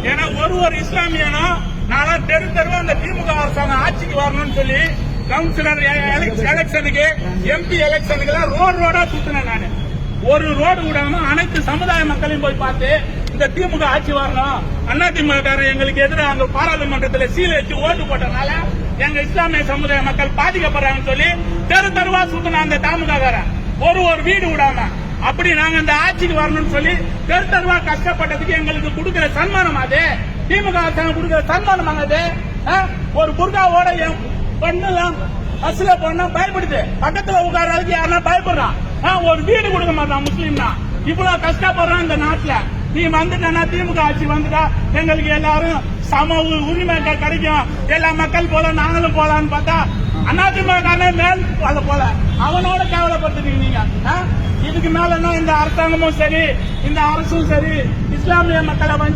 ஏன்னா ஒரு இஸ்லாமியனும் நான் தெரு தெருவா அந்த திமுக அரசாங்கம் ஆட்சிக்கு வரணும்னு சொல்லி கவுன்சிலர் எலெக்ஷனுக்கு எம்பி எலெக்ஷனுக்கு எல்லாம் ரோடா சுத்தினேன் நானு. ஒரு ரோடு விடாம அனைத்து சமுதாய மக்களையும் போய் பார்த்து இந்த திமுக ஆட்சி வரணும், அண்ணா திமுக எங்களுக்கு எதிராக அங்க பாராளுமன்றத்தில் சீல் வச்சு ஓட்டு போட்டனால எங்க இஸ்லாமிய சமுதாய மக்கள் பாதிக்கப்படுறாங்கன்னு சொல்லி தெரு தெருவா சுத்தின அந்த திமுககாரன் ஒரு வீடு விடாம. அப்படி நாங்க இந்த ஆட்சிக்கு வரணும்னு சொல்லி தெரு தெருவா கஷ்டப்பட்டதுக்கு எங்களுக்கு கொடுக்கிற சன்மானம் அது திமுக அரசாங்கம் கொடுக்கிற சன்மானம் அது. ஒரு புர்காவோட பொண்ணுலாம் பஸ்ல போனா பயப்படுது, பக்கத்துல உட்கார்றதுக்கு யாருன்னா பயப்படுறான். ஒரு வீடு கொடுக்க மாட்டான் முஸ்லீம்னா. இவ்வளவு கஷ்டப்படுறான் இந்த நாட்டுல. நீ வந்துட்டா திமுக ஆட்சி வந்துட்டா எங்களுக்கு எல்லாரும் சம உரிமை கிடைக்கும், எல்லா மக்கள் போல நாங்களும் போலான்னு பார்த்தா அதிமுக மேல் அதை போல அவனோட கேவலப்படுத்துறீங்க நீங்க. இதுக்கு மேலன்னா இந்த அரசாங்கமும் சரி இந்த அரசும் சரி இஸ்லாமிய மக்களை